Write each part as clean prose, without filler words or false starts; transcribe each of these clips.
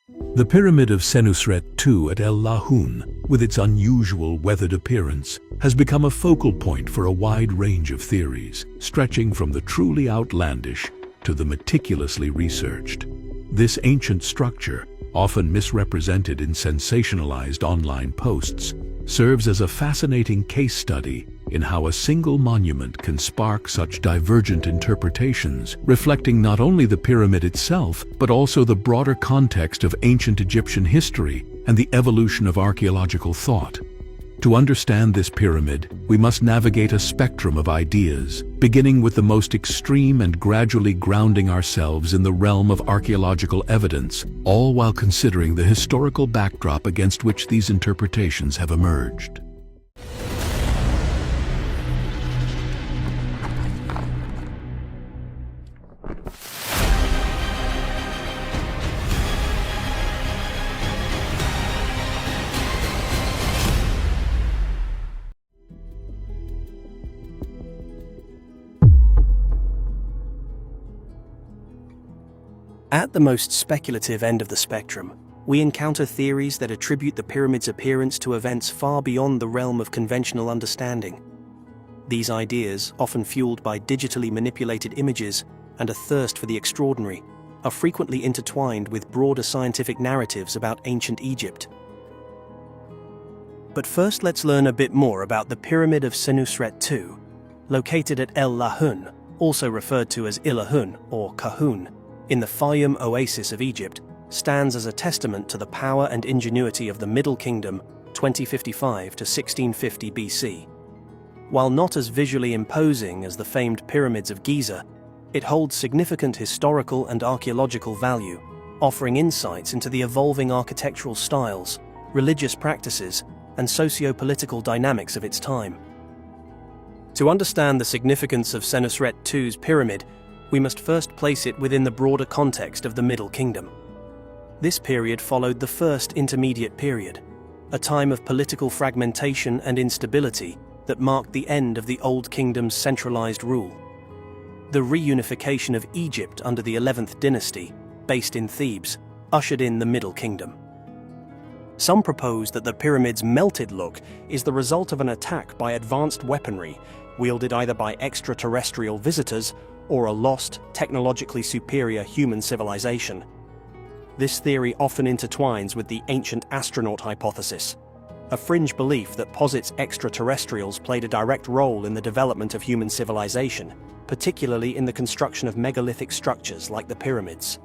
The Pyramid of Senusret II at El Lahun, with its unusual weathered appearance, has become a focal point for a wide range of theories, stretching from the truly outlandish to the meticulously researched. This ancient structure, often misrepresented in sensationalized online posts, serves as a fascinating case study in how a single monument can spark such divergent interpretations, reflecting not only the pyramid itself, but also the broader context of ancient Egyptian history and the evolution of archaeological thought. To understand this pyramid, we must navigate a spectrum of ideas, beginning with the most extreme and gradually grounding ourselves in the realm of archaeological evidence, all while considering the historical backdrop against which these interpretations have emerged. At the most speculative end of the spectrum, we encounter theories that attribute the pyramid's appearance to events far beyond the realm of conventional understanding. These ideas, often fueled by digitally manipulated images and a thirst for the extraordinary, are frequently intertwined with broader scientific narratives about ancient Egypt. But first, let's learn a bit more about the Pyramid of Senusret II, located at El Lahun, also referred to as Ilahun or Kahun, in the Fayum oasis of Egypt, stands as a testament to the power and ingenuity of the Middle Kingdom 2055 to 1650 BC. While not as visually imposing as the famed pyramids of Giza, it holds significant historical and archaeological value, offering insights into the evolving architectural styles, religious practices, and socio-political dynamics of its time. To understand the significance of Senusret II's pyramid, we must first place it within the broader context of the Middle Kingdom. This period followed the First Intermediate Period, a time of political fragmentation and instability that marked the end of the Old Kingdom's centralized rule. The reunification of Egypt under the 11th dynasty, based in Thebes, ushered in the Middle Kingdom. Some propose that the pyramid's melted look is the result of an attack by advanced weaponry wielded either by extraterrestrial visitors or a lost, technologically superior human civilization. This theory often intertwines with the ancient astronaut hypothesis, a fringe belief that posits extraterrestrials played a direct role in the development of human civilization, particularly in the construction of megalithic structures like the pyramids.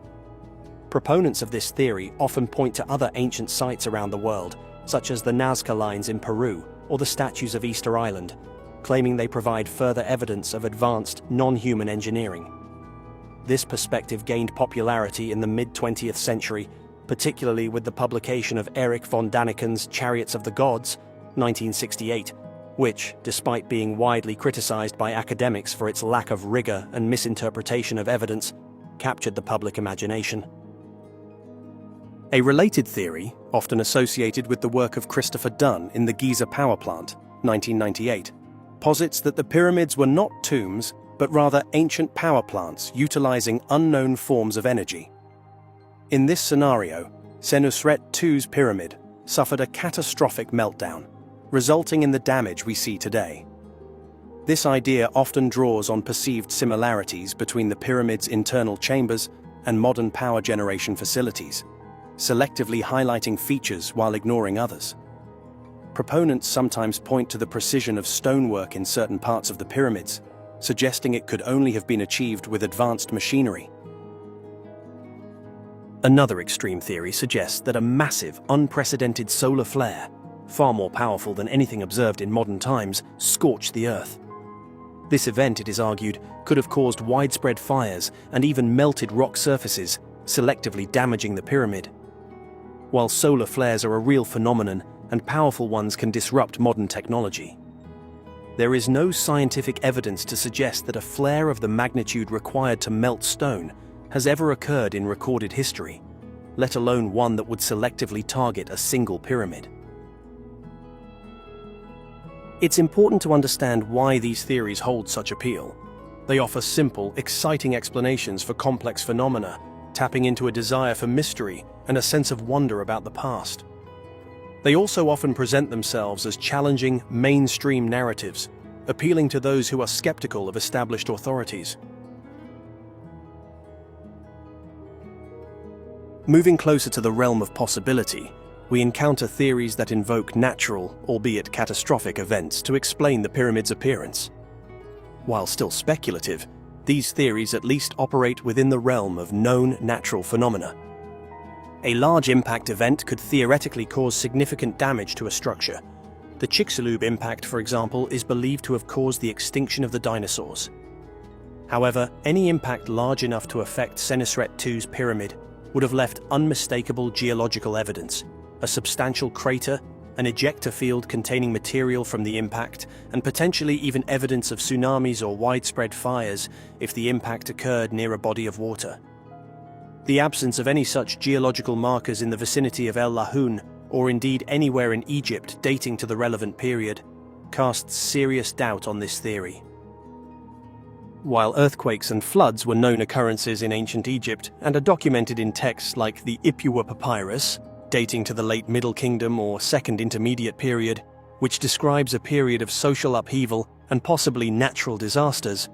Proponents of this theory often point to other ancient sites around the world, such as the Nazca Lines in Peru or the statues of Easter Island, claiming they provide further evidence of advanced, non-human engineering. This perspective gained popularity in the mid-20th century, particularly with the publication of Erich von Daniken's Chariots of the Gods, 1968, which, despite being widely criticized by academics for its lack of rigor and misinterpretation of evidence, captured the public imagination. A related theory, often associated with the work of Christopher Dunn in the Giza Power Plant, 1998, posits that the pyramids were not tombs, but rather ancient power plants utilizing unknown forms of energy. In this scenario, Senusret II's pyramid suffered a catastrophic meltdown, resulting in the damage we see today. This idea often draws on perceived similarities between the pyramid's internal chambers and modern power generation facilities, selectively highlighting features while ignoring others. Proponents sometimes point to the precision of stonework in certain parts of the pyramids, suggesting it could only have been achieved with advanced machinery. Another extreme theory suggests that a massive, unprecedented solar flare, far more powerful than anything observed in modern times, scorched the Earth. This event, it is argued, could have caused widespread fires and even melted rock surfaces, selectively damaging the pyramid. While solar flares are a real phenomenon, and powerful ones can disrupt modern technology, there is no scientific evidence to suggest that a flare of the magnitude required to melt stone has ever occurred in recorded history, let alone one that would selectively target a single pyramid. It's important to understand why these theories hold such appeal. They offer simple, exciting explanations for complex phenomena, tapping into a desire for mystery and a sense of wonder about the past. They also often present themselves as challenging mainstream narratives, appealing to those who are skeptical of established authorities. Moving closer to the realm of possibility, we encounter theories that invoke natural, albeit catastrophic, events to explain the pyramid's appearance. While still speculative, these theories at least operate within the realm of known natural phenomena. A large impact event could theoretically cause significant damage to a structure. The Chicxulub impact, for example, is believed to have caused the extinction of the dinosaurs. However, any impact large enough to affect Senusret II's pyramid would have left unmistakable geological evidence: a substantial crater, an ejector field containing material from the impact, and potentially even evidence of tsunamis or widespread fires if the impact occurred near a body of water. The absence of any such geological markers in the vicinity of El Lahun, or indeed anywhere in Egypt dating to the relevant period, casts serious doubt on this theory. While earthquakes and floods were known occurrences in ancient Egypt and are documented in texts like the Ipuwer papyrus, dating to the late Middle Kingdom or Second Intermediate period, which describes a period of social upheaval and possibly natural disasters,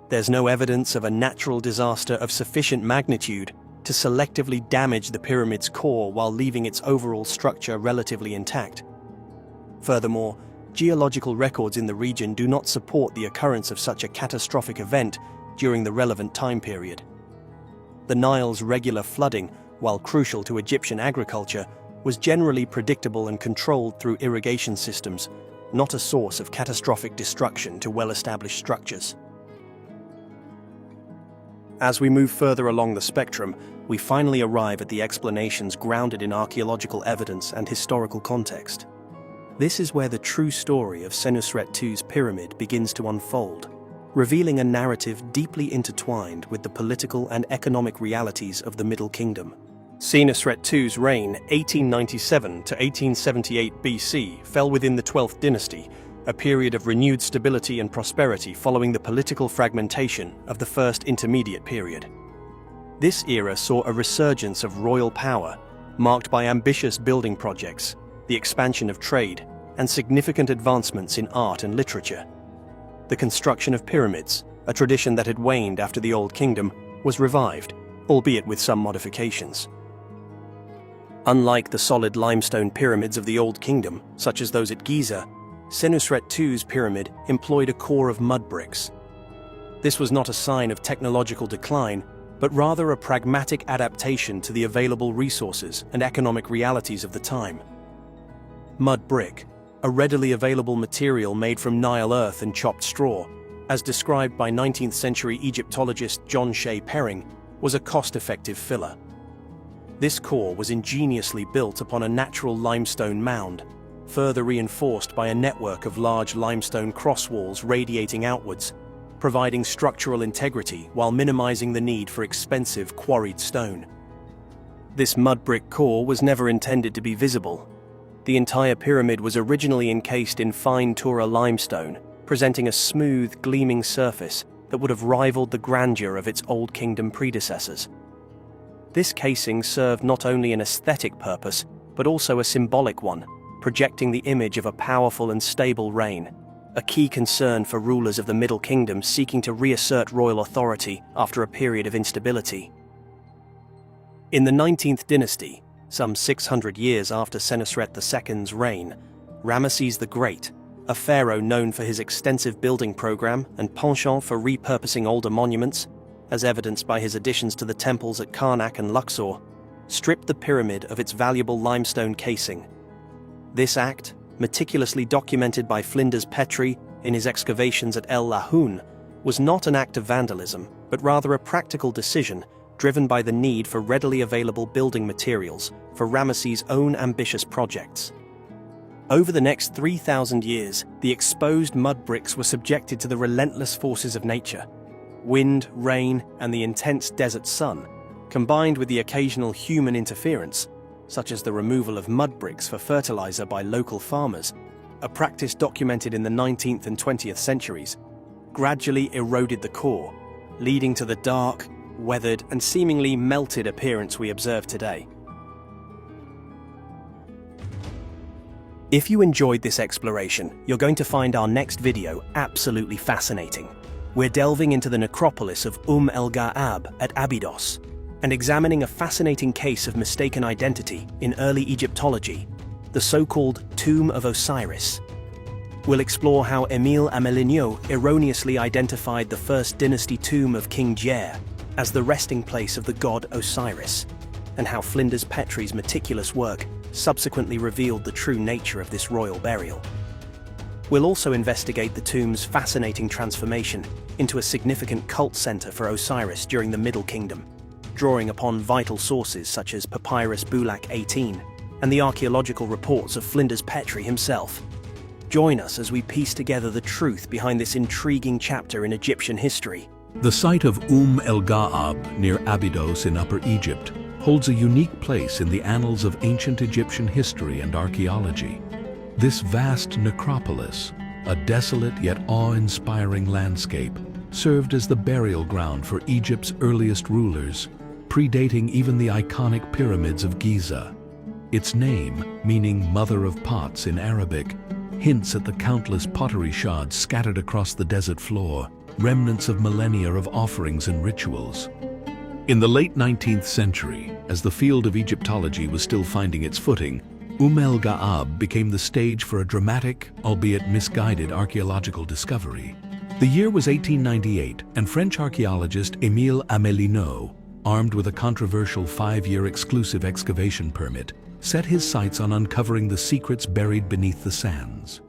there's no evidence of a natural disaster of sufficient magnitude to selectively damage the pyramid's core while leaving its overall structure relatively intact. Furthermore, geological records in the region do not support the occurrence of such a catastrophic event during the relevant time period. The Nile's regular flooding, while crucial to Egyptian agriculture, was generally predictable and controlled through irrigation systems, not a source of catastrophic destruction to well-established structures. As we move further along the spectrum, we finally arrive at the explanations grounded in archaeological evidence and historical context. This is where the true story of Senusret II's pyramid begins to unfold, revealing a narrative deeply intertwined with the political and economic realities of the Middle Kingdom. Senusret II's reign, 1897 to 1878 BC, fell within the 12th dynasty, a period of renewed stability and prosperity following the political fragmentation of the First Intermediate period. This era saw a resurgence of royal power, marked by ambitious building projects, the expansion of trade, and significant advancements in art and literature. The construction of pyramids, a tradition that had waned after the Old Kingdom, was revived, albeit with some modifications. Unlike the solid limestone pyramids of the Old Kingdom, such as those at Giza, Senusret II's pyramid employed a core of mud bricks. This was not a sign of technological decline, but rather a pragmatic adaptation to the available resources and economic realities of the time. Mud brick, a readily available material made from Nile earth and chopped straw, as described by 19th century Egyptologist John Shea Perring, was a cost-effective filler. This core was ingeniously built upon a natural limestone mound, further reinforced by a network of large limestone cross walls radiating outwards, providing structural integrity while minimizing the need for expensive quarried stone. This mud brick core was never intended to be visible. The entire pyramid was originally encased in fine Tura limestone, presenting a smooth, gleaming surface that would have rivaled the grandeur of its Old Kingdom predecessors. This casing served not only an aesthetic purpose, but also a symbolic one, projecting the image of a powerful and stable reign, a key concern for rulers of the Middle Kingdom seeking to reassert royal authority after a period of instability. In the 19th dynasty, some 600 years after Senusret II's reign, Ramesses the Great, a pharaoh known for his extensive building program and penchant for repurposing older monuments, as evidenced by his additions to the temples at Karnak and Luxor, stripped the pyramid of its valuable limestone casing. This act, meticulously documented by Flinders Petrie in his excavations at El Lahun, was not an act of vandalism, but rather a practical decision driven by the need for readily available building materials for Ramesses' own ambitious projects. Over the next 3,000 years, the exposed mud bricks were subjected to the relentless forces of nature. Wind, rain, and the intense desert sun, combined with the occasional human interference, such as the removal of mud bricks for fertilizer by local farmers, a practice documented in the 19th and 20th centuries, gradually eroded the core, leading to the dark, weathered, and seemingly melted appearance we observe today. If you enjoyed this exploration, you're going to find our next video absolutely fascinating. We're delving into the necropolis of El Ga'ab at Abydos and examining a fascinating case of mistaken identity in early Egyptology, the so-called Tomb of Osiris. We'll explore how Émile Amélineau erroneously identified the first dynasty tomb of King Djer as the resting place of the god Osiris, and how Flinders Petrie's meticulous work subsequently revealed the true nature of this royal burial. We'll also investigate the tomb's fascinating transformation into a significant cult center for Osiris during the Middle Kingdom, drawing upon vital sources such as Papyrus Boulak 18 and the archaeological reports of Flinders Petrie himself. Join us as we piece together the truth behind this intriguing chapter in Egyptian history. The site of El Ga'ab near Abydos in Upper Egypt holds a unique place in the annals of ancient Egyptian history and archaeology. This vast necropolis, a desolate yet awe-inspiring landscape, served as the burial ground for Egypt's earliest rulers, predating even the iconic pyramids of Giza. Its name, meaning Mother of Pots in Arabic, hints at the countless pottery shards scattered across the desert floor, remnants of millennia of offerings and rituals. In the late 19th century, as the field of Egyptology was still finding its footing, El Ga'ab became the stage for a dramatic, albeit misguided, archaeological discovery. The year was 1898, and French archaeologist Émile Amélineau, armed with a controversial 5-year exclusive excavation permit, set his sights on uncovering the secrets buried beneath the sands.